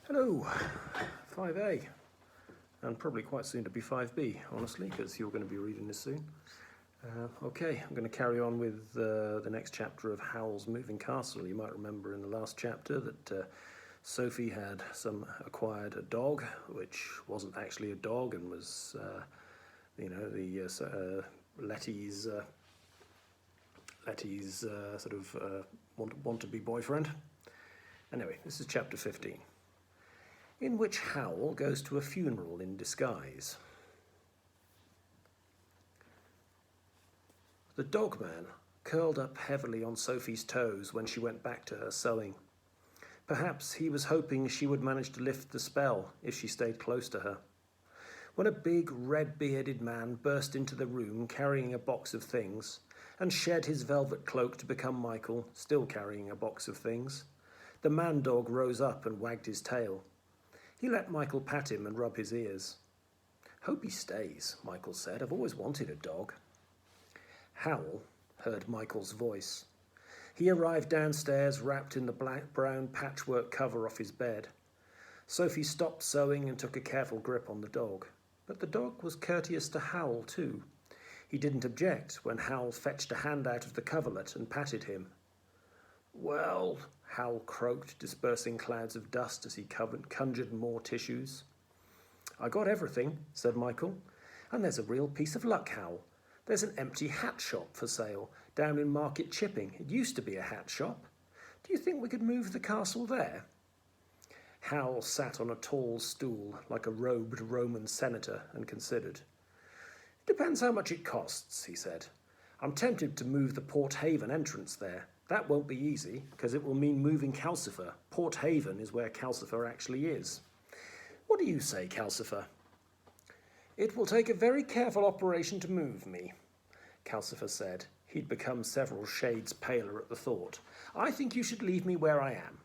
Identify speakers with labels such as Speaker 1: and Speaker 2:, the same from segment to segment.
Speaker 1: Hello, 5A, and probably quite soon to be 5B, honestly, because you're going to be reading this soon. Okay, I'm going to carry on with the next chapter of Howl's Moving Castle. You might remember in the last chapter that Sophie had acquired a dog, which wasn't actually a dog and was, Letty's sort of want-to-be boyfriend. Anyway, this is chapter 15. In which Howl goes to a funeral in disguise. The dogman curled up heavily on Sophie's toes when she went back to her sewing. Perhaps he was hoping she would manage to lift the spell if she stayed close to her. When a big, red-bearded man burst into the room carrying a box of things and shed his velvet cloak to become Michael, still carrying a box of things, the man-dog rose up and wagged his tail. He let Michael pat him and rub his ears. "Hope he stays," Michael said. "I've always wanted a dog." Howl heard Michael's voice. He arrived downstairs wrapped in the black-brown patchwork cover off his bed. Sophie stopped sewing and took a careful grip on the dog. But the dog was courteous to Howl too. He didn't object when Howl fetched a hand out of the coverlet and patted him. "Well," Howl croaked, dispersing clouds of dust as he conjured more tissues. "I got everything," said Michael. "And there's a real piece of luck, Howl. There's an empty hat shop for sale down in Market Chipping. It used to be a hat shop. Do you think we could move the castle there?" Howl sat on a tall stool like a robed Roman senator and considered. "It depends how much it costs," he said. "I'm tempted to move the Port Haven entrance there. That won't be easy, because it will mean moving Calcifer. Port Haven is where Calcifer actually is. What do you say, Calcifer?" "It will take a very careful operation to move me," Calcifer said. He'd become several shades paler at the thought. "I think you should leave me where I am."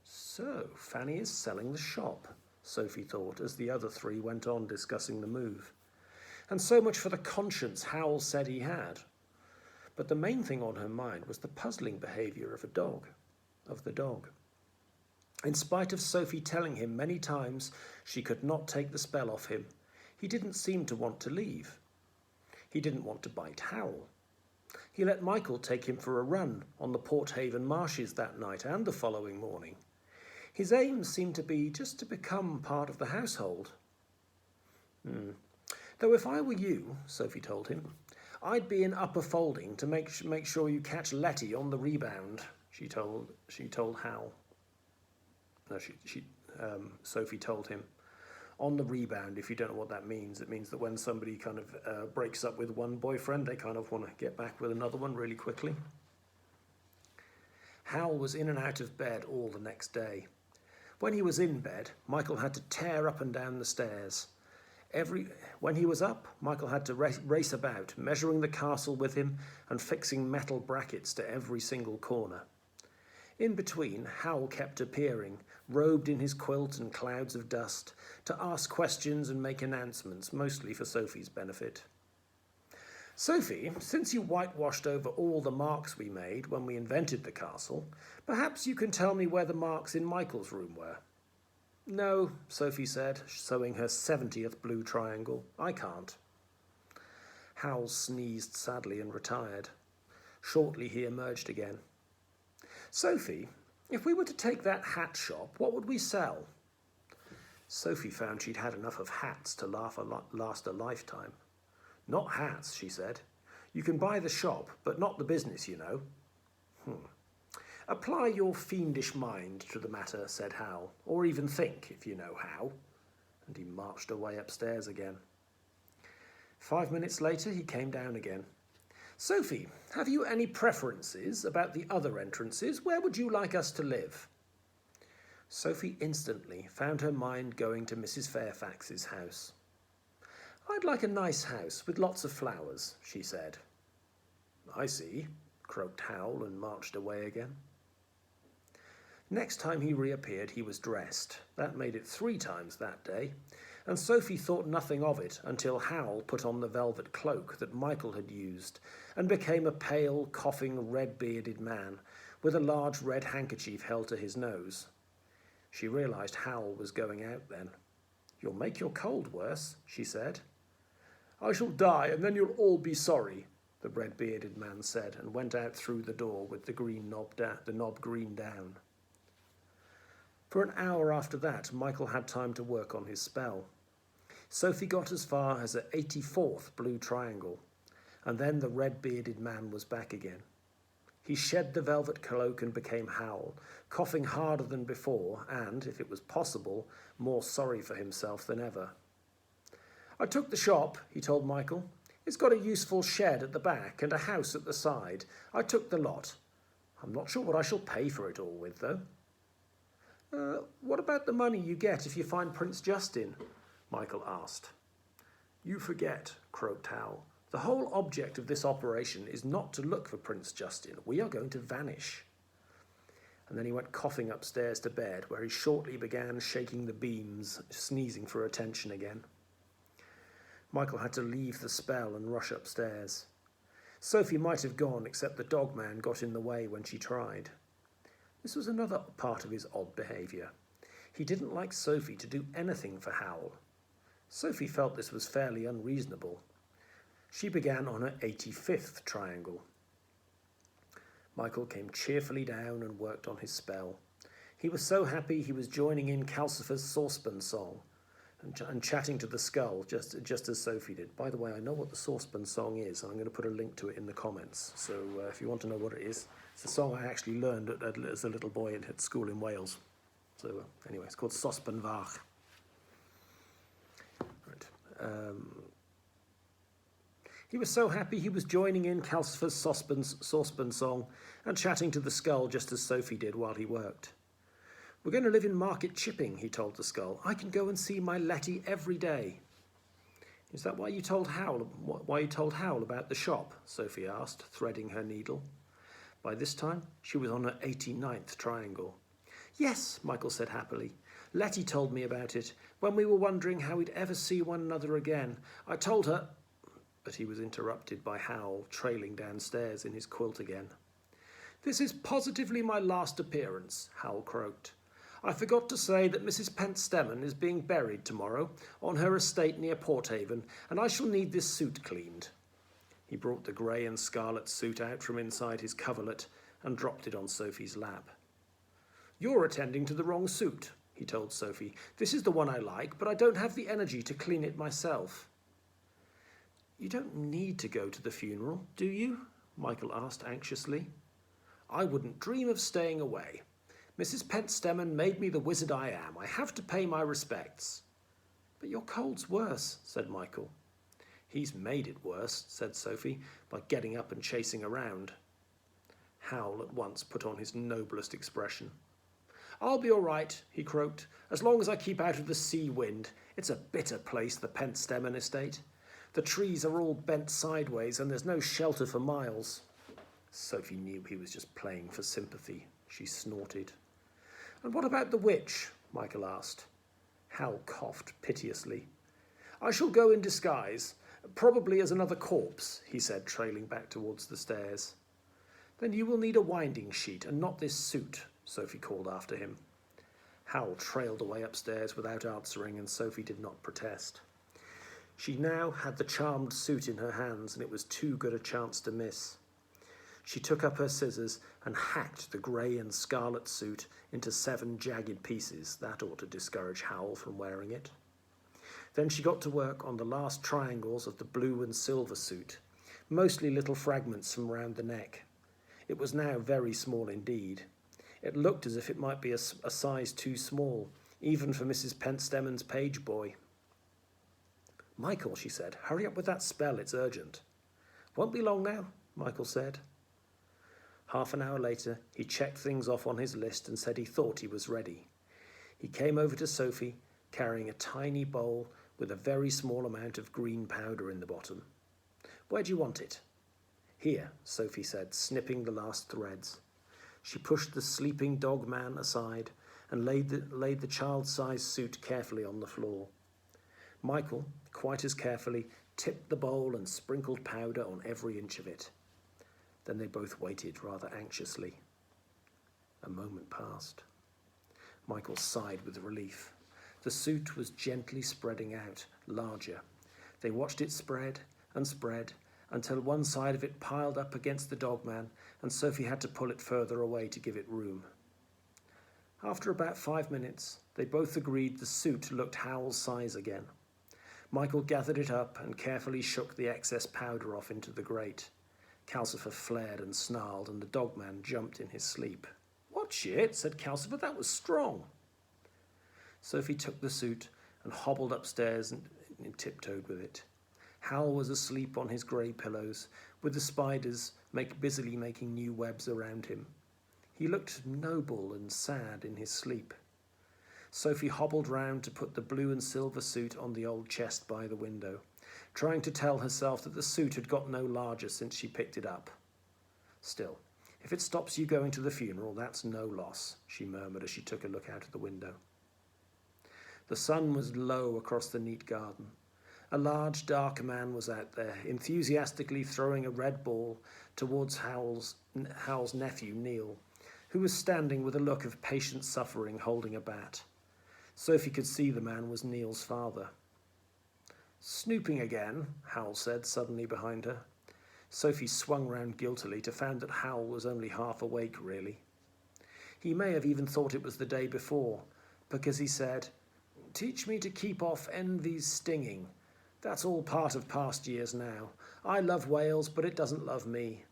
Speaker 1: So, Fanny is selling the shop, Sophie thought, as the other three went on discussing the move. And so much for the conscience Howl said he had. But the main thing on her mind was the puzzling behaviour of the dog. In spite of Sophie telling him many times she could not take the spell off him, he didn't seem to want to leave. He didn't want to bite Howl. He let Michael take him for a run on the Port Haven marshes that night and the following morning. His aim seemed to be just to become part of the household. "Though if I were you," Sophie told him, "I'd be in upper folding to make sure you catch Letty on the rebound," she told Howl. No, Sophie told him. On the rebound, if you don't know what that means, it means that when somebody kind of breaks up with one boyfriend, they kind of want to get back with another one really quickly. Howl was in and out of bed all the next day. When he was in bed, Michael had to tear up and down the stairs. When he was up, Michael had to race about, measuring the castle with him and fixing metal brackets to every single corner. In between, Howl kept appearing, robed in his quilt and clouds of dust, to ask questions and make announcements, mostly for Sophie's benefit. "Sophie, since you whitewashed over all the marks we made when we invented the castle, perhaps you can tell me where the marks in Michael's room were." "No," Sophie said, sewing her 70th blue triangle. "I can't." Howl sneezed sadly and retired. Shortly he emerged again. "Sophie, if we were to take that hat shop, what would we sell?" Sophie found she'd had enough of hats to last a lifetime. "Not hats," she said. "You can buy the shop, but not the business, you know." "Apply your fiendish mind to the matter," said Howl, "or even think, if you know how." And he marched away upstairs again. 5 minutes later, he came down again. "Sophie, have you any preferences about the other entrances? Where would you like us to live?" Sophie instantly found her mind going to Mrs. Fairfax's house. "I'd like a nice house with lots of flowers," she said. "I see," croaked Howl and marched away again. Next time he reappeared, he was dressed. That made it 3 times that day, and Sophie thought nothing of it until Howl put on the velvet cloak that Michael had used and became a pale, coughing, red-bearded man with a large red handkerchief held to his nose. She realised Howl was going out then. "You'll make your cold worse," she said. "I shall die, and then you'll all be sorry," the red-bearded man said, and went out through the door with the knob green down. For an hour after that, Michael had time to work on his spell. Sophie got as far as the 84th blue triangle, and then the red-bearded man was back again. He shed the velvet cloak and became Howl, coughing harder than before and, if it was possible, more sorry for himself than ever. "I took the shop," he told Michael. "It's got a useful shed at the back and a house at the side. I took the lot. I'm not sure what I shall pay for it all with, though." What about the money you get if you find Prince Justin?" Michael asked. "You forget," croaked Howl. "The whole object of this operation is not to look for Prince Justin. We are going to vanish." And then he went coughing upstairs to bed, where he shortly began shaking the beams, sneezing for attention again. Michael had to leave the spell and rush upstairs. Sophie might have gone, except the dog man got in the way when she tried. This was another part of his odd behaviour. He didn't like Sophie to do anything for Howl. Sophie felt this was fairly unreasonable. She began on her 85th triangle. Michael came cheerfully down and worked on his spell. He was so happy he was joining in Calcifer's saucepan song and chatting to the skull, just as Sophie did. By the way, I know what the saucepan song is, and I'm going to put a link to it in the comments. So if you want to know what it is, it's a song I actually learned as a little boy at school in Wales. So anyway, it's called Sosban Fach. Right. He was so happy he was joining in Calcifer's saucepan song and chatting to the skull just as Sophie did while he worked. "We're going to live in Market Chipping," he told the skull. "I can go and see my Letty every day." "Is that why you told Howl about the shop?" Sophie asked, threading her needle. By this time, she was on her 89th triangle. "Yes," Michael said happily. "Letty told me about it when we were wondering how we'd ever see one another again. I told her—" But he was interrupted by Howl trailing downstairs in his quilt again. "This is positively my last appearance," Howl croaked. "I forgot to say that Mrs. Pentstemon is being buried tomorrow on her estate near Porthaven, and I shall need this suit cleaned." He brought the grey and scarlet suit out from inside his coverlet and dropped it on Sophie's lap. "You're attending to the wrong suit," he told Sophie. "This is the one I like, but I don't have the energy to clean it myself." "You don't need to go to the funeral, do you?" Michael asked anxiously. "I wouldn't dream of staying away. Mrs. Pentstemon made me the wizard I am. I have to pay my respects." "But your cold's worse," said Michael. "He's made it worse," said Sophie, "by getting up and chasing around." Howl at once put on his noblest expression. "I'll be all right," he croaked, "as long as I keep out of the sea wind. It's a bitter place, the Pentstemon estate. The trees are all bent sideways and there's no shelter for miles." Sophie knew he was just playing for sympathy. She snorted. "And what about the witch?" Michael asked. Howl coughed piteously. "I shall go in disguise, probably as another corpse," he said, trailing back towards the stairs. "Then you will need a winding sheet and not this suit," Sophie called after him. Howl trailed away upstairs without answering, and Sophie did not protest. She now had the charmed suit in her hands, and it was too good a chance to miss. She took up her scissors and hacked the grey and scarlet suit into 7 jagged pieces. That ought to discourage Howl from wearing it. Then she got to work on the last triangles of the blue and silver suit, mostly little fragments from round the neck. It was now very small indeed. It looked as if it might be a size too small, even for Mrs. Pentstemon's page boy. "Michael," she said, "hurry up with that spell, it's urgent." "Won't be long now," Michael said. Half an hour later, he checked things off on his list and said he thought he was ready. He came over to Sophie, carrying a tiny bowl with a very small amount of green powder in the bottom. "Where do you want it?" "Here," Sophie said, snipping the last threads. She pushed the sleeping dog man aside and laid the child-sized suit carefully on the floor. Michael, quite as carefully, tipped the bowl and sprinkled powder on every inch of it. Then they both waited rather anxiously. A moment passed. Michael sighed with relief. The suit was gently spreading out, larger. They watched it spread and spread until one side of it piled up against the dogman, and Sophie had to pull it further away to give it room. After about 5 minutes, they both agreed the suit looked Howl's size again. Michael gathered it up and carefully shook the excess powder off into the grate. Calcifer flared and snarled, and the dogman jumped in his sleep. "What shit?" said Calcifer. "That was strong." Sophie took the suit and hobbled upstairs and tiptoed with it. Howl was asleep on his grey pillows, with the spiders busily making new webs around him. He looked noble and sad in his sleep. Sophie hobbled round to put the blue and silver suit on the old chest by the window, trying to tell herself that the suit had got no larger since she picked it up. "Still, if it stops you going to the funeral, that's no loss," she murmured as she took a look out of the window. The sun was low across the neat garden. A large, dark man was out there, enthusiastically throwing a red ball towards Howl's nephew, Neil, who was standing with a look of patient suffering holding a bat. Sophie could see the man was Neil's father. "Snooping again," Howl said suddenly behind her. Sophie swung round guiltily to find that Howl was only half awake, really. He may have even thought it was the day before, because he said, "Teach me to keep off envy's stinging. That's all part of past years now. I love Wales, but it doesn't love me.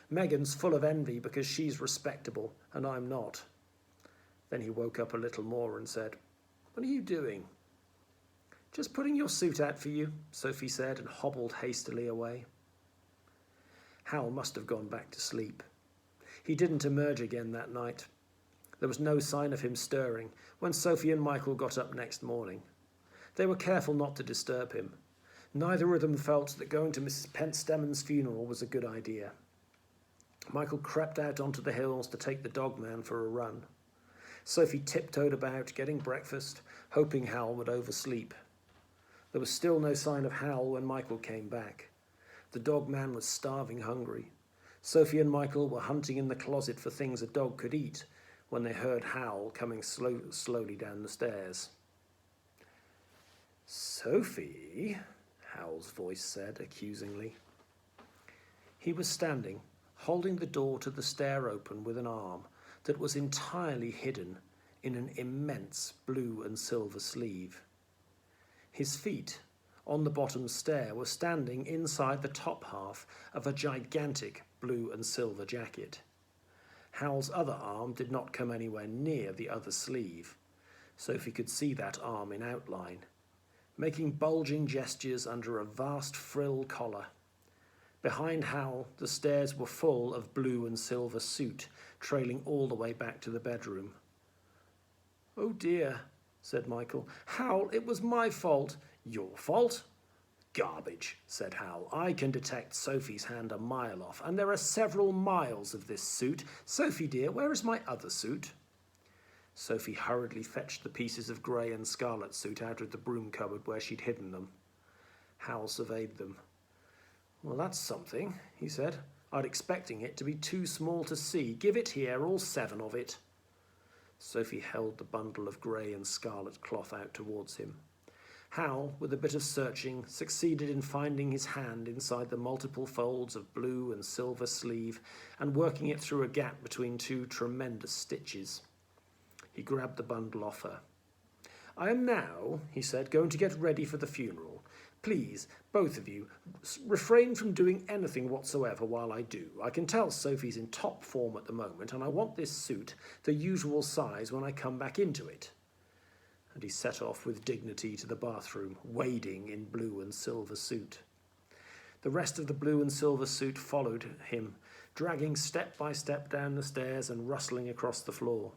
Speaker 1: Megan's full of envy because she's respectable, and I'm not." Then he woke up a little more and said, "What are you doing?" "Just putting your suit out for you," Sophie said, and hobbled hastily away. Howl must have gone back to sleep. He didn't emerge again that night. There was no sign of him stirring when Sophie and Michael got up next morning. They were careful not to disturb him. Neither of them felt that going to Mrs. Pentstemmen's funeral was a good idea. Michael crept out onto the hills to take the dogman for a run. Sophie tiptoed about, getting breakfast, hoping Howl would oversleep. There was still no sign of Howl when Michael came back. The dogman was starving hungry. Sophie and Michael were hunting in the closet for things a dog could eat when they heard Howl coming slowly down the stairs. "Sophie," Howl's voice said accusingly. He was standing, holding the door to the stair open with an arm that was entirely hidden in an immense blue and silver sleeve. His feet, on the bottom stair, were standing inside the top half of a gigantic blue and silver jacket. Howl's other arm did not come anywhere near the other sleeve. Sophie could see that arm in outline, making bulging gestures under a vast frill collar. Behind Howl, the stairs were full of blue and silver suit, trailing all the way back to the bedroom. "Oh dear," said Michael. "Howl, it was my fault." "Your fault?" "Garbage," said Howl. "I can detect Sophie's hand a mile off, and there are several miles of this suit. Sophie dear, where is my other suit?" Sophie hurriedly fetched the pieces of grey and scarlet suit out of the broom cupboard where she'd hidden them. Howl surveyed them. "Well, that's something," he said. "I'd expecting it to be too small to see. Give it here, all 7 of it." Sophie held the bundle of grey and scarlet cloth out towards him. Howl, with a bit of searching, succeeded in finding his hand inside the multiple folds of blue and silver sleeve and working it through a gap between 2 tremendous stitches. He grabbed the bundle off her. "I am now," he said, "going to get ready for the funeral. Please, both of you, refrain from doing anything whatsoever while I do. I can tell Sophie's in top form at the moment, and I want this suit the usual size when I come back into it." And he set off with dignity to the bathroom, wading in blue and silver suit. The rest of the blue and silver suit followed him, dragging step by step down the stairs and rustling across the floor.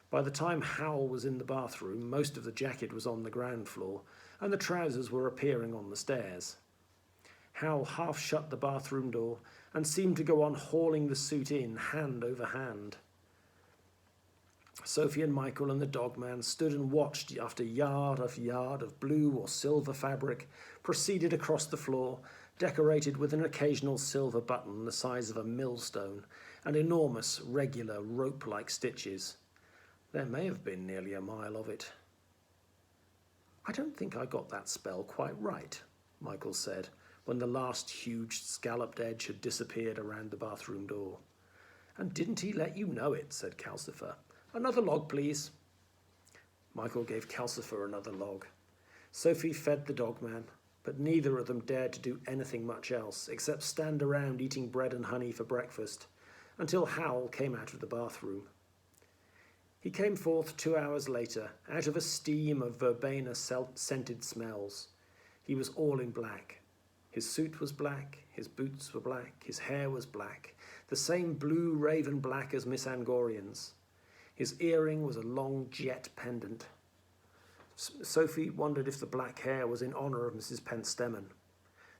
Speaker 1: By the time Howl was in the bathroom, most of the jacket was on the ground floor, and the trousers were appearing on the stairs. Howl half shut the bathroom door and seemed to go on hauling the suit in, hand over hand. Sophie and Michael and the dogman stood and watched after yard after yard of blue or silver fabric proceeded across the floor, decorated with an occasional silver button the size of a millstone and enormous, regular, rope-like stitches. There may have been nearly a mile of it. I don't think I got that spell quite right, Michael said, when the last huge scalloped edge had disappeared around the bathroom door. And didn't he let you know it, said Calcifer. Another log, please. Michael gave Calcifer another log. Sophie fed the dogman, but neither of them dared to do anything much else, except stand around eating bread and honey for breakfast, until Howl came out of the bathroom. He came forth 2 hours later, out of a steam of verbena scented smells. He was all in black. His suit was black, his boots were black, his hair was black, the same blue raven black as Miss Angorian's. His earring was a long jet pendant. Sophie wondered if the black hair was in honour of Mrs. Pentstemon.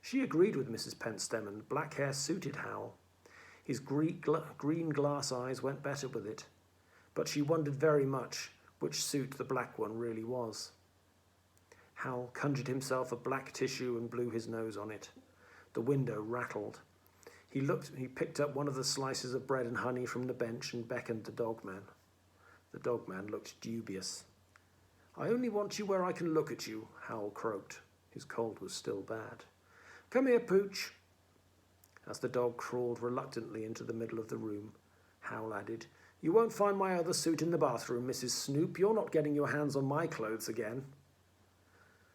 Speaker 1: She agreed with Mrs. Pentstemon. Black hair suited Howl. His green glass eyes went better with it, but she wondered very much which suit the black one really was. Howl conjured himself a black tissue and blew his nose on it. The window rattled. He picked up one of the slices of bread and honey from the bench and beckoned the dogman. The dogman looked dubious. I only want you where I can look at you, Howl croaked. His cold was still bad. Come here, Pooch. As the dog crawled reluctantly into the middle of the room, Howl added, You won't find my other suit in the bathroom, Mrs. Snoop. You're not getting your hands on my clothes again.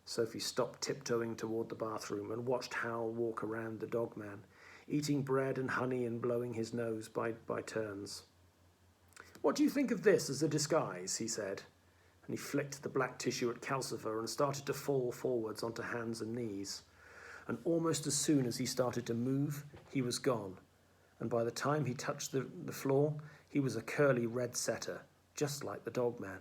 Speaker 1: Sophie stopped tiptoeing toward the bathroom and watched Howl walk around the dogman, eating bread and honey and blowing his nose by turns. What do you think of this as a disguise? He said, and he flicked the black tissue at Calcifer and started to fall forwards onto hands and knees. And almost as soon as he started to move, he was gone, and by the time he touched the floor, he was a curly red setter, just like the dogman.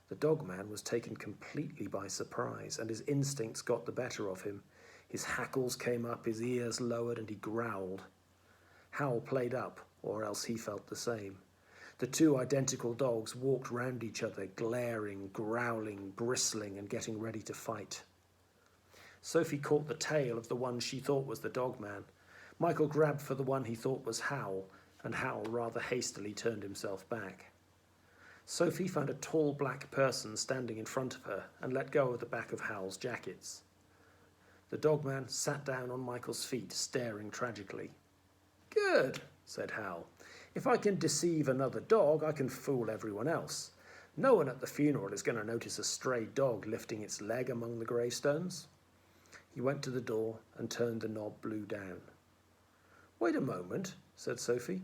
Speaker 1: The dogman was taken completely by surprise, and his instincts got the better of him. His hackles came up, his ears lowered, and he growled. Howl played up, or else he felt the same. The two identical dogs walked round each other, glaring, growling, bristling, and getting ready to fight. Sophie caught the tail of the one she thought was the dogman. Michael grabbed for the one he thought was Howl, and Howl rather hastily turned himself back. Sophie found a tall black person standing in front of her and let go of the back of Howl's jackets. The dogman sat down on Michael's feet, staring tragically. Good, said Howl. If I can deceive another dog, I can fool everyone else. No one at the funeral is going to notice a stray dog lifting its leg among the gravestones. He went to the door and turned the knob blue down. Wait a moment, said Sophie.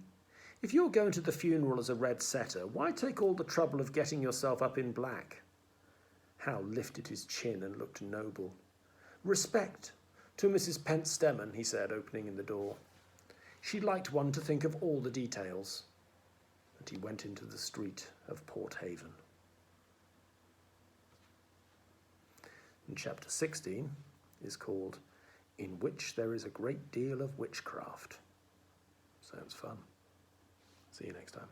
Speaker 1: If you're going to the funeral as a red setter, why take all the trouble of getting yourself up in black? Howl lifted his chin and looked noble. Respect to Mrs. Pentstemon, he said, opening in the door. She liked one to think of all the details. And he went into the street of Port Haven. And chapter 16 is called In Which There Is a Great Deal of Witchcraft. Sounds fun. See you next time.